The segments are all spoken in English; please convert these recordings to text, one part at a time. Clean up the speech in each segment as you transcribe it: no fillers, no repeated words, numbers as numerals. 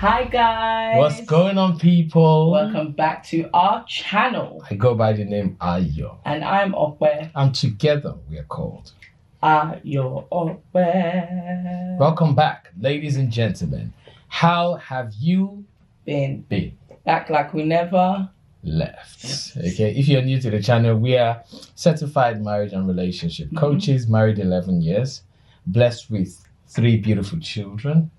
Hi guys, what's going on, people? Welcome back to our channel. I go by the name Ayo, and I'm Ayope, and together we are called Ayope. Welcome back, ladies and gentlemen. How have you been? Back like we never left. Okay, if you're new to the channel, we are certified marriage and relationship coaches, married 11 years, blessed with 3 beautiful children.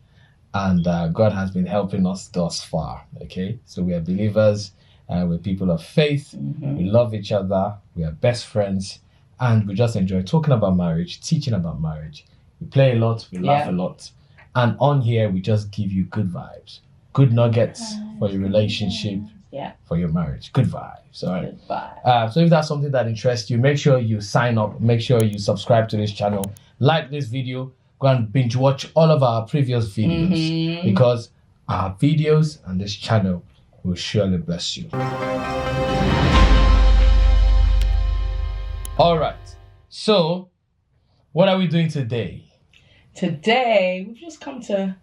And God has been helping us thus far, okay? So we are believers, we're people of faith, we love each other, we are best friends, and we just enjoy talking about marriage, teaching about marriage. We play a lot, we laugh a lot. And on here, we just give you good vibes, good nuggets for your relationship, for your marriage. Good vibes, all right? So if that's something that interests you, make sure you sign up, make sure you subscribe to this channel, like this video, go and binge watch all of our previous videos because our videos and this channel will surely bless you. All right. So, what are we doing today? Today, we've just come to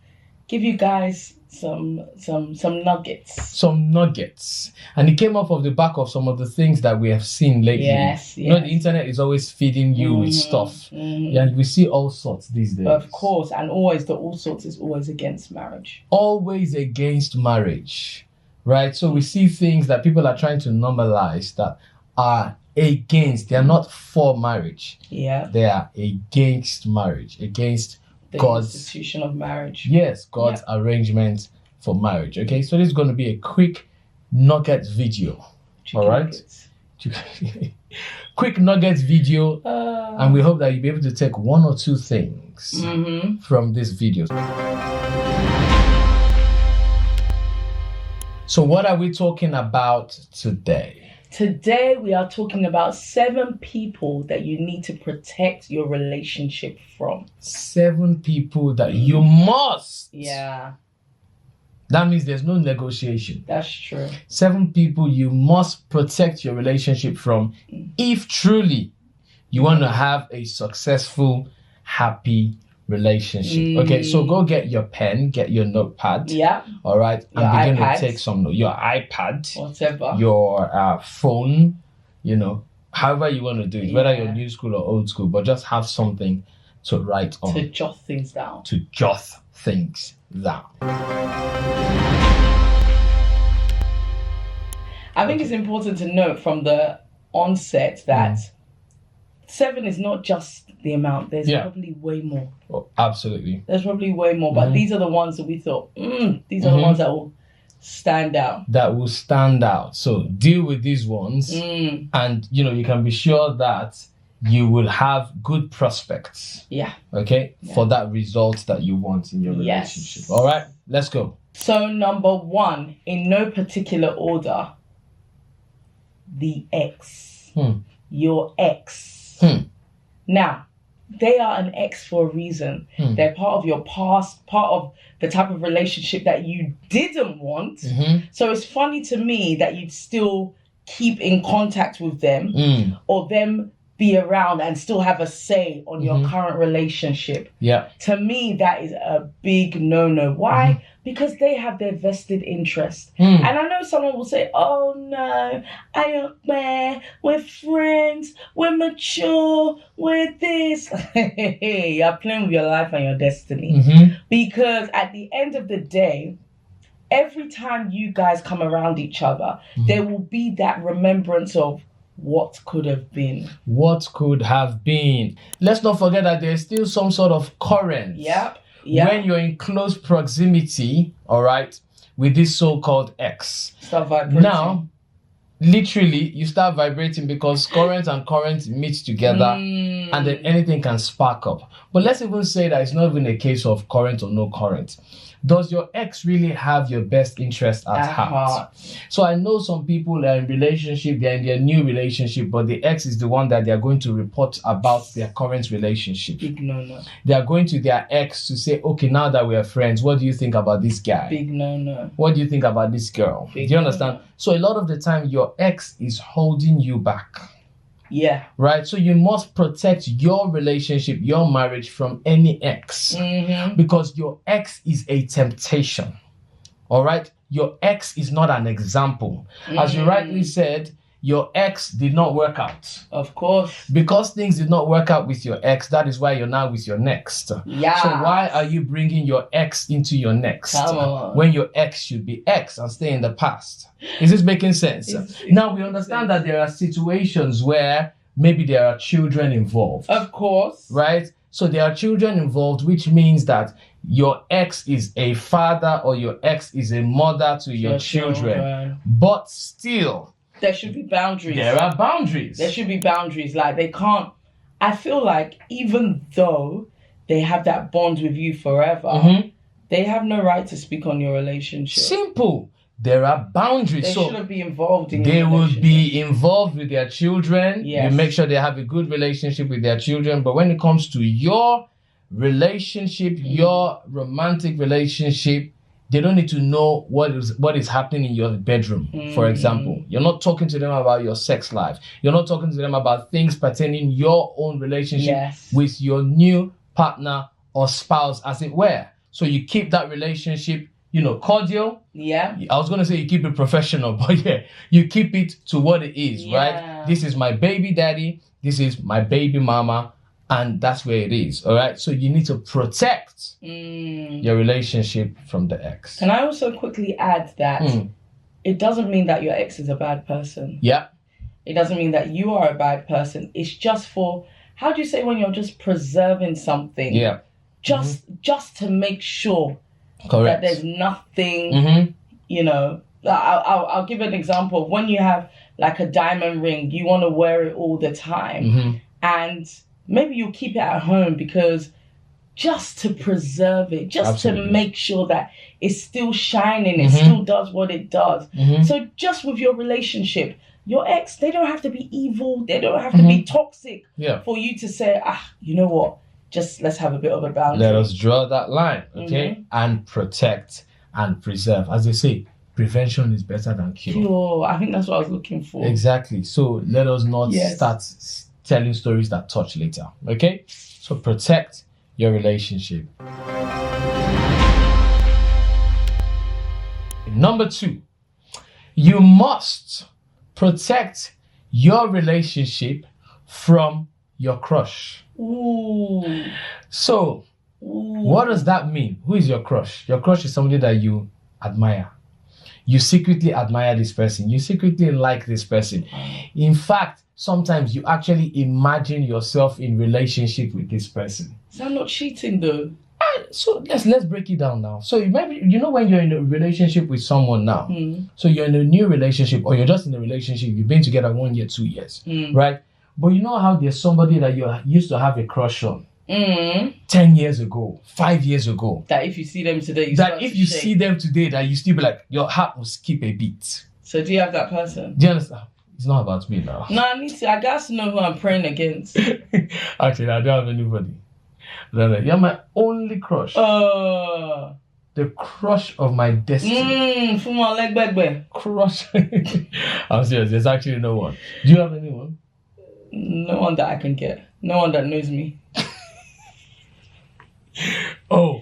give you guys some nuggets. Some nuggets. And it came off of the back of some of the things that we have seen lately. Yes. You know, the internet is always feeding you with stuff. And we see all sorts these days. Of course. And always, the all sorts is always against marriage. Always against marriage. Right? So we see things that people are trying to normalize that are against. They are not for marriage. Yeah. They are against marriage. Against the God's institution of marriage. Yes, God's arrangement for marriage. Okay, so this is going to be a quick nuggets video. All right, quick nuggets video, and we hope that you'll be able to take 1 or 2 things from this video. So, what are we talking about today? Today, we are talking about 7 people that you need to protect your relationship from. 7 people that you must. Yeah. That means there's no negotiation. That's true. 7 people you must protect your relationship from if truly you want to have a successful, happy relationship. Okay, so go get your pen, get your notepad. Yeah. All right, and begin to take some notes. Your iPad, whatever. Your phone, you know, however you want to do it, whether you're new school or old school, but just have something to write on. To jot things down. I think it's important to note from the onset that 7 is not just the amount. There's probably way more. Oh, absolutely. There's probably way more, but these are the ones that we thought, these are the ones that will stand out. That will stand out. So deal with these ones, and you know, you can be sure that you will have good prospects. Yeah. Okay? Yeah. For that result that you want in your relationship. All right, let's go. So number 1, in no particular order, the ex. Your ex. Now, they are an ex for a reason. They're part of your past, part of the type of relationship that you didn't want. So it's funny to me that you'd still keep in contact with them or them be around and still have a say on your current relationship. Yeah. To me, that is a big no-no. Why? Because they have their vested interest. And I know someone will say, oh no, we're friends, we're mature, we're this. You're playing with your life and your destiny. Because at the end of the day, every time you guys come around each other, there will be that remembrance of what could have been. What could have been. Let's not forget that there's still some sort of current. Yep. When you're in close proximity, all right, with this so-called ex. Start vibrating. Now, literally, you start vibrating because current and current meet together and then anything can spark up. But let's even say that it's not even a case of current or no current. Does your ex really have your best interest at heart? So I know some people are in relationship, they're in their new relationship, but the ex is the one that they're going to report about their current relationship. Big no-no. They are going to their ex to say, okay, now that we are friends, what do you think about this guy? Big no-no. What do you think about this girl? Big do you understand? no-no. So a lot of the time, your ex is holding you back. Yeah. Right? So you must protect your relationship, your marriage from any ex. Because your ex is a temptation. All right? Your ex is not an example. As you rightly said, your ex did not work out. Of course. Because things did not work out with your ex, that is why you're now with your next. Yeah. So why are you bringing your ex into your next? Come on. When your ex should be ex and stay in the past? Is this making sense? Now we understand that there are situations where maybe there are children involved. Of course. Right? So there are children involved, which means that your ex is a father or your ex is a mother to your children. But still, there should be boundaries. There are boundaries. There should be boundaries. Like, they can't... I feel like even though they have that bond with you forever, they have no right to speak on your relationship. Simple. There are boundaries. They shouldn't be involved in They your will relationship. be involved with their children. Yes. You make sure they have a good relationship with their children. But when it comes to your relationship, your romantic relationship, they don't need to know what is happening in your bedroom, for example. You're not talking to them about your sex life. You're not talking to them about things pertaining your own relationship with your new partner or spouse, as it were. So you keep that relationship, cordial. Yeah. I was going to say you keep it professional, but you keep it to what it is, right? This is my baby daddy. This is my baby mama. And that's where it is, all right? So you need to protect your relationship from the ex. Can I also quickly add that it doesn't mean that your ex is a bad person. Yeah. It doesn't mean that you are a bad person. It's just for, how do you say when you're just preserving something? Yeah. Just to make sure Correct. that there's nothing, I'll give an example. Of when you have like a diamond ring, you want to wear it all the time. And maybe you'll keep it at home because just to preserve it, just to make sure that it's still shining, it still does what it does. So just with your relationship, your ex, they don't have to be evil, they don't have to be toxic for you to say, you know what, just let's have a bit of a boundary. Let us draw that line, okay? And protect and preserve. As they say, prevention is better than cure. I think that's what I was looking for. Exactly. So let us not start telling stories that touch later, okay? So protect your relationship. Number 2, you must protect your relationship from your crush. So what does that mean? Who is your crush? Your crush is somebody that you admire. You secretly admire this person. You secretly like this person. In fact, sometimes you actually imagine yourself in relationship with this person. So I'm not cheating though. So let's break it down now. So when you're in a relationship with someone now, so you're in a new relationship or you're just in a relationship, you've been together 1 year, 2 years, right? But you know how there's somebody that you used to have a crush on 10 years ago, 5 years ago. That if you see them today, see them today, that you still be like, your heart will skip a beat. So do you have that person? Do you understand? It's not about me now. No, I got to know who I'm praying against. Actually, I don't have anybody. You're my only crush. The crush of my destiny. From my leg back. Crush. I'm serious. There's actually no one. Do you have anyone? No one that I can get. No one that knows me. Oh,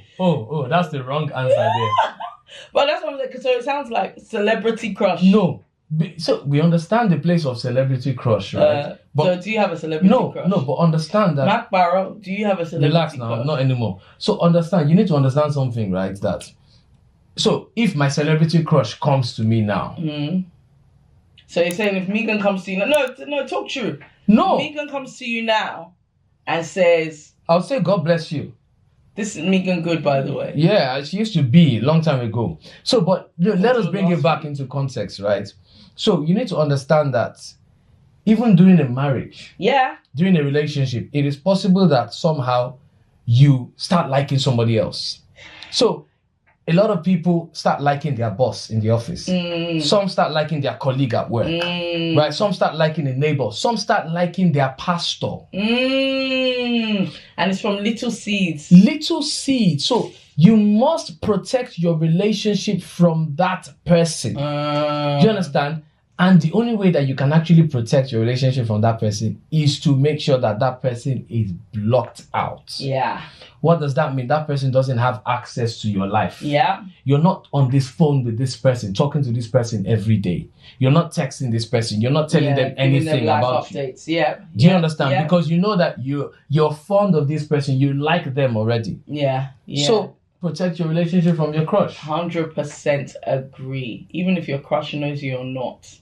that's the wrong answer there. But that's what I'm like. So it sounds like celebrity crush. No. So we understand the place of celebrity crush, right? So do you have a celebrity crush? No, but understand that... Mark Barrow, do you have a celebrity crush? Relax now, not anymore. So understand, you need to understand something, right? That... So if my celebrity crush comes to me now... So you're saying if Megan comes to you... No, talk true. No. Megan comes to you now and says... I'll say, God bless you. This is Megan Good, by the way. Yeah, she used to be a long time ago. So, but let us bring it back into context, right? So you need to understand that even during a marriage, during a relationship, it is possible that somehow you start liking somebody else. So a lot of people start liking their boss in the office. Some start liking their colleague at work, right? Some start liking a neighbor. Some start liking their pastor. And it's from little seeds. Little seeds. So you must protect your relationship from that person. Do you understand? And the only way that you can actually protect your relationship from that person is to make sure that that person is blocked out. Yeah. What does that mean? That person doesn't have access to your life. Yeah. You're not on this phone with this person, talking to this person every day. You're not texting this person. You're not telling them anything about updates. you. Yeah. Do you understand? Yeah. Because you know that you're fond of this person. You like them already. Yeah. Yeah. So protect your relationship from your crush. 100% agree. Even if your crush knows you're not.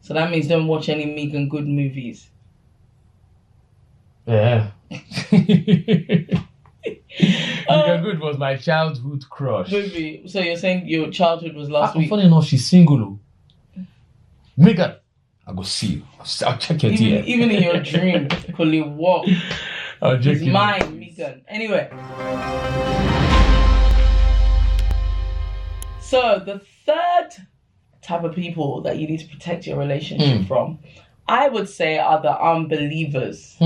So that means don't watch any Megan Good movies. Yeah. Megan Good was my childhood crush. Movie. So you're saying your childhood was last week? Funny enough, she's single. Megan, I go see you. I'll check your DM. Even in your dream, could you walk? It's mine, Megan. Anyway. So the third type of people that you need to protect your relationship from, I would say, are the unbelievers.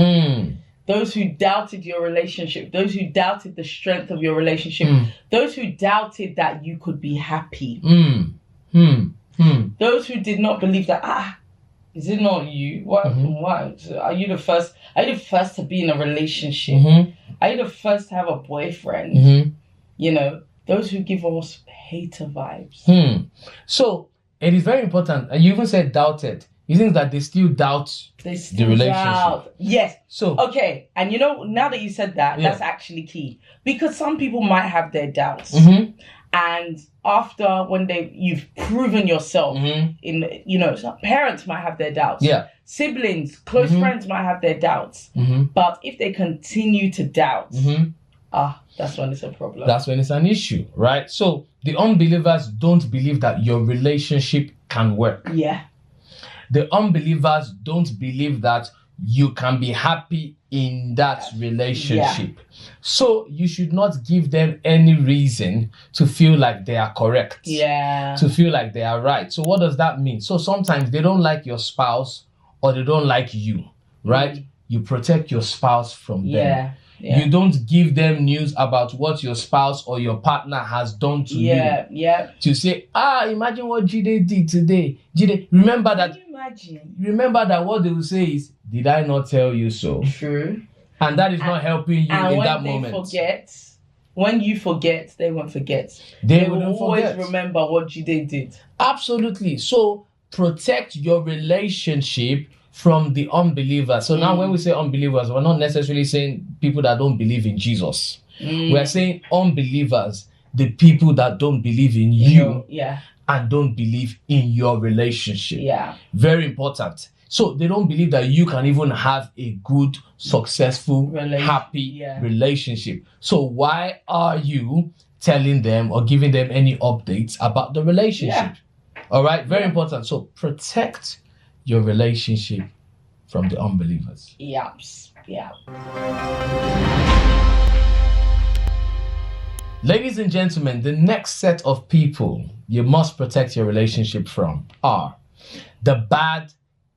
Those who doubted your relationship, those who doubted the strength of your relationship, those who doubted that you could be happy. Those who did not believe that, is it not you? Why? Are you the first? Are you the first to be in a relationship? Are you the first to have a boyfriend? You know, those who give us hater vibes. So it is very important. And you even said doubted. You think that they still doubt the relationship? Yes. So okay, and you know, now that you said that, that's actually key, because some people might have their doubts, and after when you've proven yourself in, you know, parents might have their doubts. Yeah. Siblings, close friends might have their doubts. But if they continue to doubt, that's when it's a problem. That's when it's an issue, right? So the unbelievers don't believe that your relationship can work. Yeah. The unbelievers don't believe that you can be happy in that relationship. So you should not give them any reason to feel like they are correct. Yeah. To feel like they are right. So what does that mean? So sometimes they don't like your spouse or they don't like you, right? You protect your spouse from them. Yeah. You don't give them news about what your spouse or your partner has done to you. Yeah. To say, imagine what Jide did today. Jide, remember that. Can you imagine? Remember that what they will say is, did I not tell you so? True. And that is not helping you in that moment. When you forget, they won't forget. They will always remember what Jide did. Absolutely. So protect your relationship from the unbelievers. So now when we say unbelievers, we're not necessarily saying people that don't believe in Jesus. We're saying unbelievers, the people that don't believe in you and don't believe in your relationship. Yeah. Very important. So they don't believe that you can even have a good, successful, happy relationship. So why are you telling them or giving them any updates about the relationship? All right? Very important. So protect your relationship from the unbelievers. Yeah. Ladies and gentlemen, the next set of people you must protect your relationship from are the bad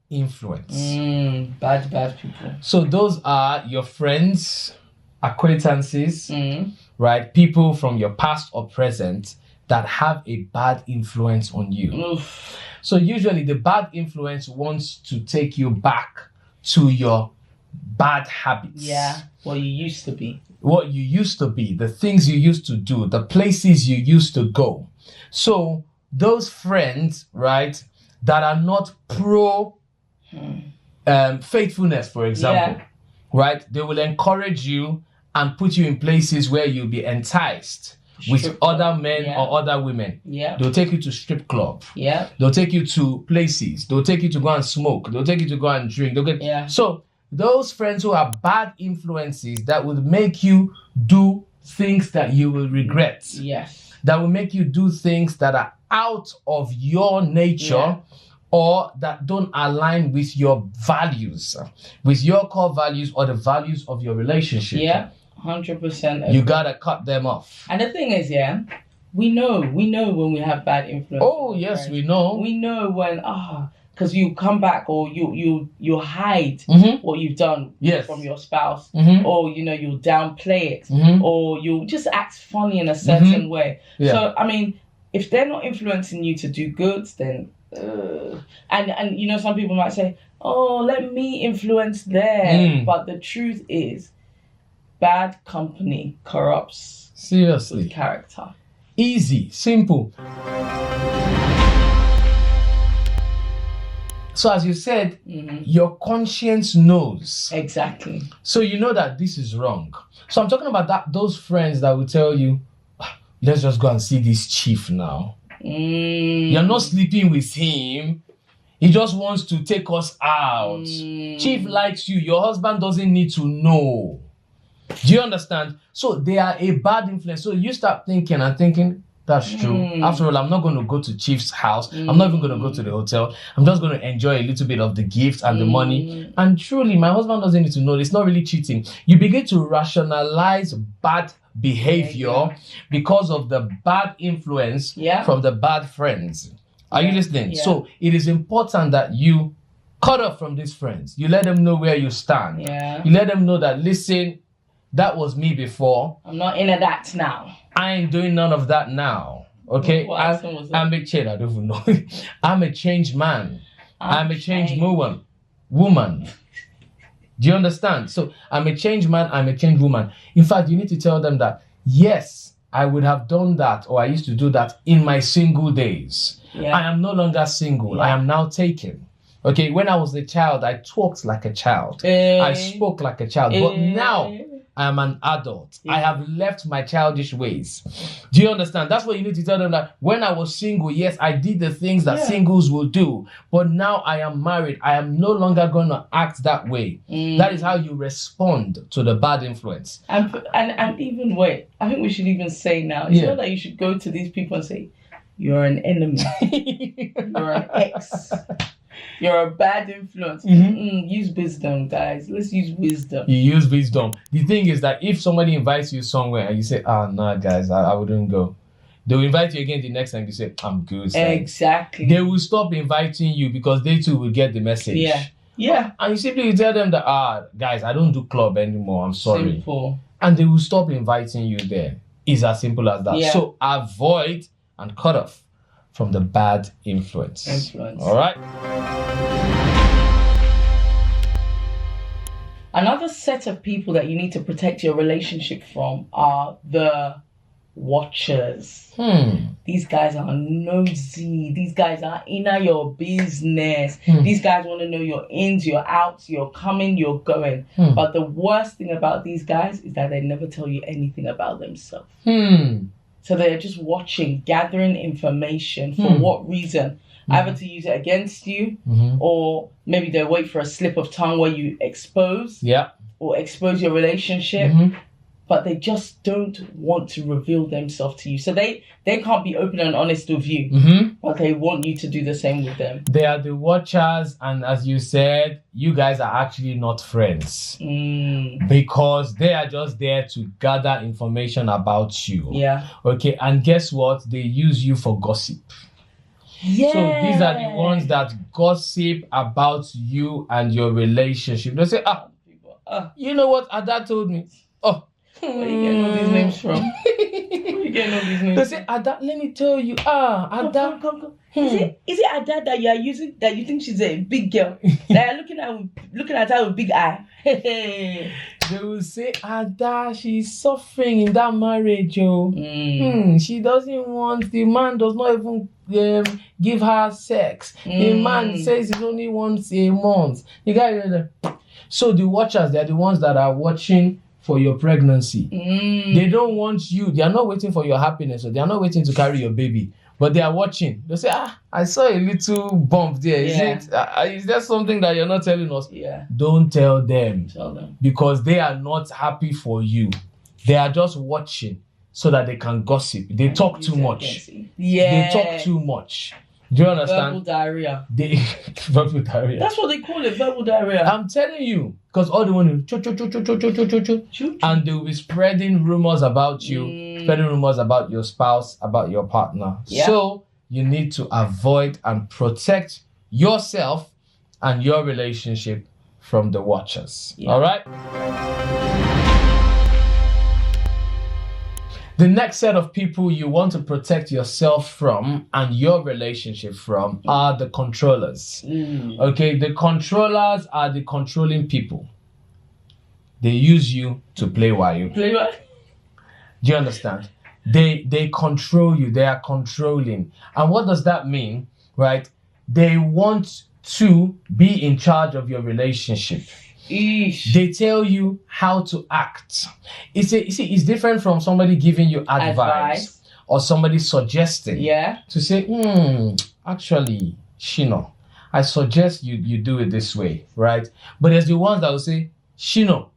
influence. Bad people. So those are your friends, acquaintances, right? People from your past or present that have a bad influence on you. Oof. So usually the bad influence wants to take you back to your bad habits. Yeah, what you used to be. What you used to be, the things you used to do, the places you used to go. So those friends, right, that are not pro faithfulness, for example, right, they will encourage you and put you in places where you'll be enticed with other men or other women. Yeah. They'll take you to strip club. Yeah. They'll take you to places. They'll take you to go and smoke. They'll take you to go and drink. So those friends who are bad influences that will make you do things that you will regret. Yes. That will make you do things that are out of your nature or that don't align with your values, with your core values or the values of your relationship. Yeah. 100%. You gotta cut them off. And the thing is, we know when we have bad influence. Oh, yes, friends. we know. We know when, because you come back or you hide what you've done from your spouse, or you'll downplay it, or you'll just act funny in a certain way. Yeah. So I mean, if they're not influencing you to do good, then and some people might say, oh, let me influence them, but the truth is, bad company corrupts. Seriously. Good character. Easy, simple. So as you said, your conscience knows. Exactly. So you know that this is wrong. So I'm talking about those friends that will tell you, let's just go and see this chief now. You're not sleeping with him. He just wants to take us out. Chief likes you. Your husband doesn't need to know. Do you understand? So they are a bad influence. So you start thinking, that's true. After all, I'm not going to go to Chief's house. I'm not even going to go to the hotel. I'm just going to enjoy a little bit of the gifts and the money. And truly, my husband doesn't need to know. It's not really cheating. You begin to rationalize bad behavior because of the bad influence from the bad friends. Are you listening? Yeah. So it is important that you cut off from these friends. You let them know where you stand. Yeah. You let them know that, listen, that was me before. I'm not into that now. I ain't doing none of that now. Okay? I'm a change. I don't even know. I'm a changed man. I'm a changed woman. Do you understand? So I'm a changed man. I'm a changed woman. In fact, you need to tell them that, yes, I would have done that, or I used to do that in my single days. Yeah. I am no longer single. Yeah. I am now taken. Okay? When I was a child, I talked like a child. I spoke like a child. But now, I am an adult. I have left my childish ways. Do you understand? That's what you need to tell them, that when I was single, yes, I did the things that singles will do. But now I am married. I am no longer going to act that way. That is how you respond to the bad influence. And even wait, I think we should even say now, it's not that you should go to these people and say, you're an enemy. You're an ex. You're a bad influence. Use wisdom, guys. Let's use wisdom. You use wisdom. The thing is that if somebody invites you somewhere and you say, nah, guys, I wouldn't go. They will invite you again the next time. You say, I'm good. Exactly. They will stop inviting you because they too will get the message. Yeah. And you simply tell them that, guys, I don't do club anymore. I'm sorry. Simple. And they will stop inviting you there. It's as simple as that. Yeah. So avoid and cut off from the bad influence. All right? Another set of people that you need to protect your relationship from are the watchers. These guys are nosy. These guys are in your business. These guys want to know your ins, your outs, your coming, your going. But the worst thing about these guys is that they never tell you anything about themselves. So they're just watching, gathering information. For what reason? Either to use it against you, or maybe they wait for a slip of tongue where you expose or expose your relationship. But they just don't want to reveal themselves to you. So they can't be open and honest with you, but they want you to do the same with them. They are the watchers, and as you said, you guys are actually not friends. Because they are just there to gather information about you. Okay, and guess what? They use you for gossip. So these are the ones that gossip about you and your relationship. They say, you know what Ada told me? Where are you getting all these names from? They say, Ada, let me tell you. Ada. Come. Is it Ada that you are using, that you think she's a big girl? That you're looking at her with big eye? They will say, Ada, she's suffering in that marriage, She doesn't want, the man does not even give her sex. The man says it only once a month. You guys, so the watchers, they're the ones that are watching for your pregnancy. They don't want you. They are not waiting for your happiness. So they are not waiting to carry your baby. But they are watching. They say, I saw a little bump there. Is there something that you're not telling us? Don't tell them. Tell them. Because they are not happy for you. They are just watching so that they can gossip. They talk too much. They talk too much. Do you understand? Verbal diarrhea. Verbal diarrhea. That's what they call it, verbal diarrhea. I'm telling you. Because all they want to and they will be spreading rumors about you spreading rumors about your spouse, about your partner. Yeah. So you need to avoid and protect yourself and your relationship from the watchers. Yeah. All right? The next set of people you want to protect yourself from and your relationship from are the controllers. Okay, the controllers are the controlling people. They use you to play wayo. Play what? Do you understand? They control you. They are controlling. And what does that mean, right? They want to be in charge of your relationship. Eesh. They tell you how to act. It's different from somebody giving you advice or somebody suggesting to say, actually, Shino, I suggest you do it this way, right? But there's the ones that will say, Shino,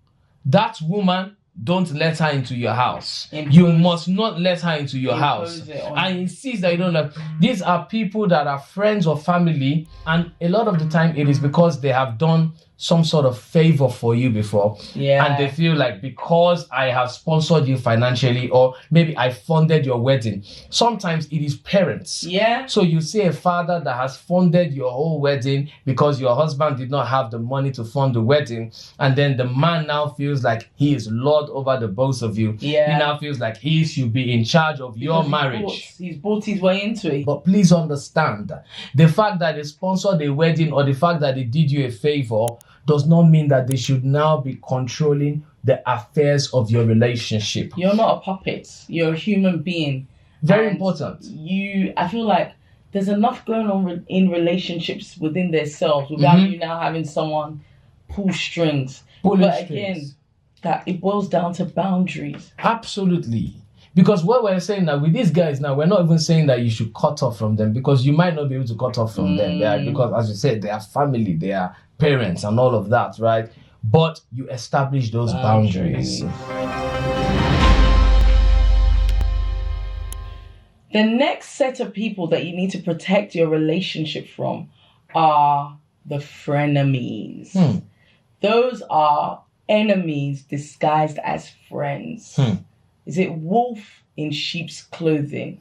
that woman, don't let her into your house. You must not let her into your house. I insist that you don't let. These are people that are friends or family, and a lot of the time it is because they have done some sort of favor for you before. Yeah. And they feel like because I have sponsored you financially, or maybe I funded your wedding. Sometimes it is parents. Yeah. So you see a father that has funded your whole wedding because your husband did not have the money to fund the wedding. And then the man now feels like he is Lord over the both of you. Yeah. He now feels like he should be in charge of your marriage. He's bought his way into it. But please understand, the fact that they sponsored a wedding or the fact that they did you a favor does not mean that they should now be controlling the affairs of your relationship. You're not a puppet. You're a human being. Very important. I feel like there's enough going on in relationships within themselves without you now having someone pull strings. Again, that it boils down to boundaries. Absolutely. Because what we're saying now with these guys now, we're not even saying that you should cut off from them, because you might not be able to cut off from them. Because as you said, they are family, they are parents and all of that, right? But you establish those boundaries. The next set of people that you need to protect your relationship from are the frenemies. Those are enemies disguised as friends. Is it wolf in sheep's clothing?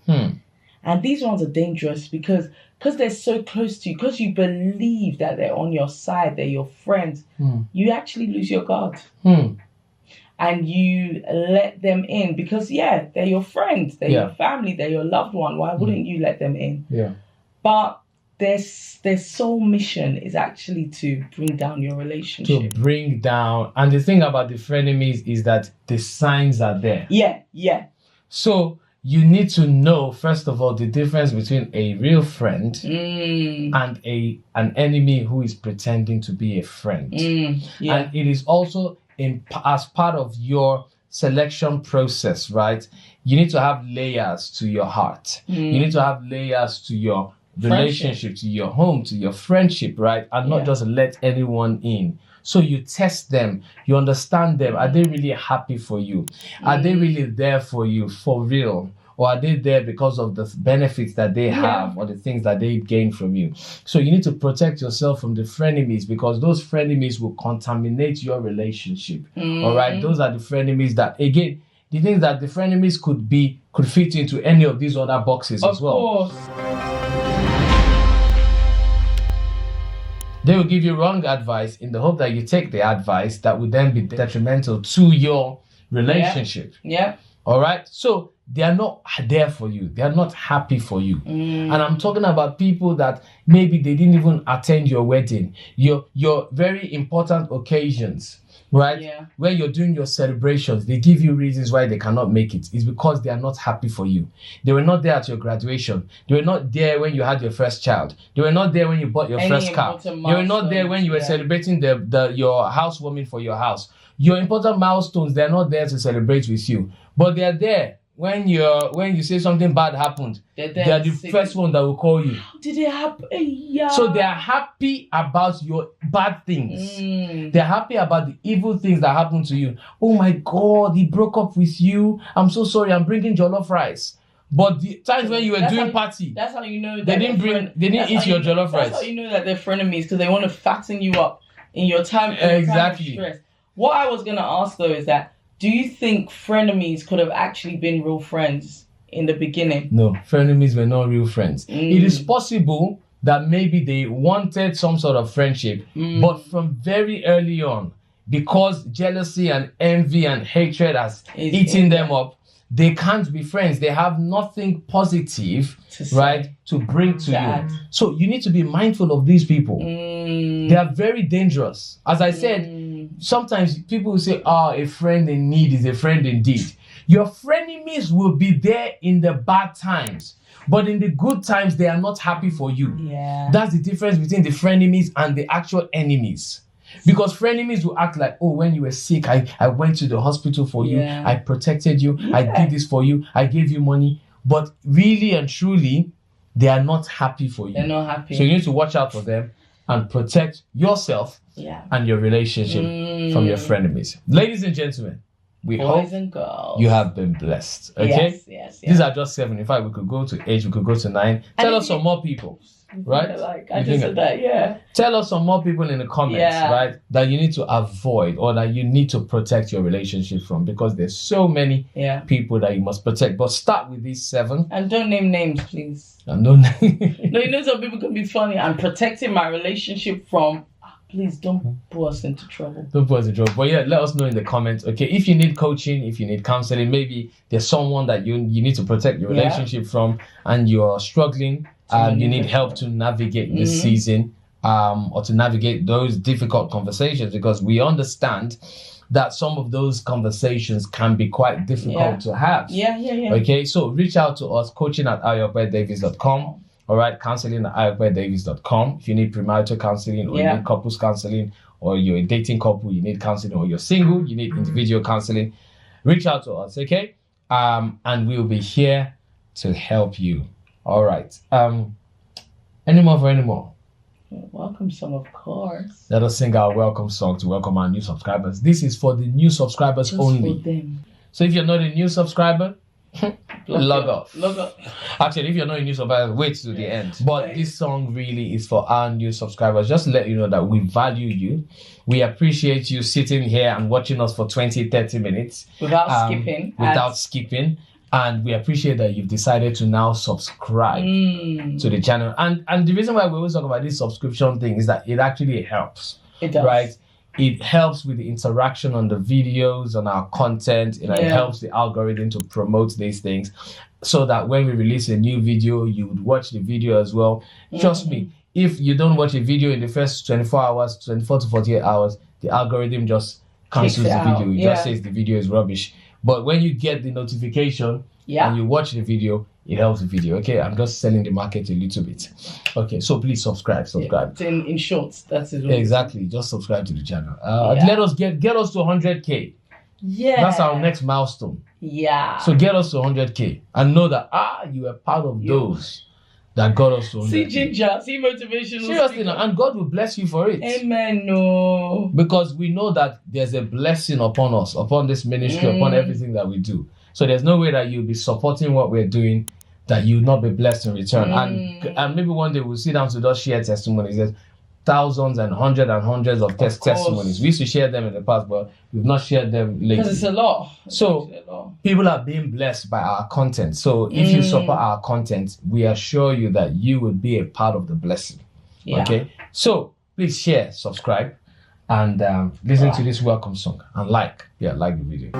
And these ones are dangerous because they're so close to you, because you believe that they're on your side, they're your friends, you actually lose your guard. And you let them in because, they're your friends, they're your family, they're your loved one. Why wouldn't you let them in? Yeah. But their sole mission is actually to bring down your relationship. To bring down. And the thing about the frenemies is that the signs are there. Yeah. So you need to know, first of all, the difference between a real friend and an enemy who is pretending to be a friend. And it is also as part of your selection process, right? You need to have layers to your heart. You need to have layers to your relationship, to your home, to your friendship, right? And not just let anyone in. So you test them, you understand them. Are they really happy for you? Are they really there for you for real? Or are they there because of the benefits that they have or the things that they gain from you? So you need to protect yourself from the frenemies, because those frenemies will contaminate your relationship. All right? Those are the frenemies that, again, the things that the frenemies could fit into any of these other boxes as well. Of course. They will give you wrong advice in the hope that you take the advice that would then be detrimental to your relationship. Yeah. All right? So they are not there for you. They are not happy for you. And I'm talking about people that maybe they didn't even attend your wedding, your very important occasions, right? Yeah. Where you're doing your celebrations, they give you reasons why they cannot make it. It's because they are not happy for you. They were not there at your graduation. They were not there when you had your first child. They were not there when you bought your first car. They were not there when you were celebrating your housewarming for your house. Your important milestones, they're not there to celebrate with you. But they're there when you say something bad happened. They are the first one that will call you. How did it happen? Yeah. So they are happy about your bad things. They're happy about the evil things that happened to you. Oh my God, he broke up with you. I'm so sorry. I'm bringing jollof rice. But the times when you were doing party, that's how you know that they didn't eat your jollof rice. That's how you know that they're frenemies, because they want to fatten you up in your time. Exactly. Time of stress. What I was gonna ask though is that, Do you think frenemies could have actually been real friends in the beginning? No, frenemies were not real friends. It is possible that maybe they wanted some sort of friendship, but from very early on, because jealousy and envy and hatred has eaten them up, they can't be friends. They have nothing positive, to bring to you. So you need to be mindful of these people. They are very dangerous. As I said, sometimes people will say, a friend in need is a friend indeed. Your frenemies will be there in the bad times, but in the good times, they are not happy for you. Yeah. That's the difference between the frenemies and the actual enemies. Because frenemies will act like, when you were sick, I went to the hospital for you, I protected you, I did this for you, I gave you money. But really and truly, they are not happy for you. They're not happy. So you need to watch out for them and protect yourself and your relationship from your frenemies. Ladies and gentlemen, we hope and girls, you have been blessed. Okay? Yes. These are just 7. In fact, we could go to 8, we could go to 9. Tell us some more people. Right? I just said that, Tell us some more people in the comments, right? That you need to avoid or that you need to protect your relationship from, because there's so many people that you must protect. But start with these 7. And don't name names, please. And don't No, you know some people can be funny. I'm protecting my relationship from. Please don't put us into trouble. Don't put us in trouble. But let us know in the comments. Okay, if you need coaching, if you need counseling, maybe there's someone that you need to protect your relationship from, and you're struggling. You need help to navigate this season, or to navigate those difficult conversations, because we understand that some of those conversations can be quite difficult to have. Okay, so reach out to us, coaching@ayopedavis.com. All right, counseling@ayopedavis.com. If you need premarital counseling, or you need couples counseling, or you're a dating couple, you need counseling, or you're single, you need individual counseling, reach out to us, okay? And we'll be here to help you. All right. Any more? Welcome song, of course. Let us sing our welcome song to welcome our new subscribers. This is for the new subscribers only. For them. So if you're not a new subscriber, log off. Log off. Actually, if you're not a new subscriber, wait to the end. But this song really is for our new subscribers. Just to let you know that we value you. We appreciate you sitting here and watching us for 20, 30 minutes. Without skipping. And we appreciate that you've decided to now subscribe to the channel. And the reason why we always talk about this subscription thing is that it actually helps. It does. Right? It helps with the interaction on the videos, on our content. It helps the algorithm to promote these things, so that when we release a new video, you would watch the video as well. Trust me, if you don't watch a video in the first 24 hours, 24 to 48 hours, the algorithm just cancels the video. It just says the video is rubbish. But when you get the notification and you watch the video, it helps the video. Okay, I'm just selling the market a little bit. Okay, so please subscribe. In short, that's it. Exactly, just subscribe to the channel. Let us get us to 100K. Yeah, that's our next milestone. Yeah. So get us to 100K and know that you are part of those that got us to 100K. See ginger, see motivation. Seriously, and God will bless you for it. Amen. No. Because we know that there's a blessing upon us, upon this ministry, upon everything that we do. So there's no way that you'll be supporting what we're doing that you'll not be blessed in return. And maybe one day we'll sit down to just share testimonies. There's thousands and hundreds of testimonies. We used to share them in the past, but we've not shared them lately. Because it's a lot. So people are being blessed by our content. So if you support our content, we assure you that you will be a part of the blessing. Yeah. Okay? So please share, subscribe, and listen to this welcome song. And like the video.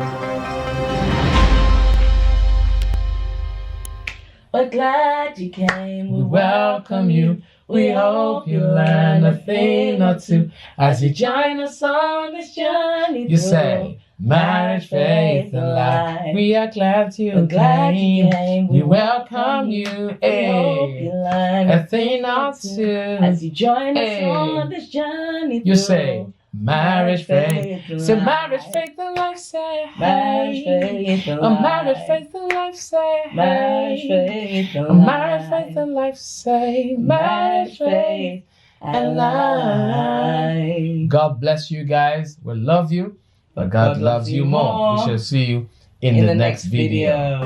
We're glad you came. We welcome you. We hope you learn a thing or two as you join us on this journey. You say, marriage, faith, and life. We are glad you came. We welcome you. We hope you learn a thing or two as you join us on this journey. You say, marriage, faith, say marriage, faith, and life, say marriage, faith, and life. Marriage, faith, and life, say marriage, faith, and life. Marriage, faith, and life, say marriage, faith, and life. God bless you guys. We love you, but God loves you more. We shall see you in the next video.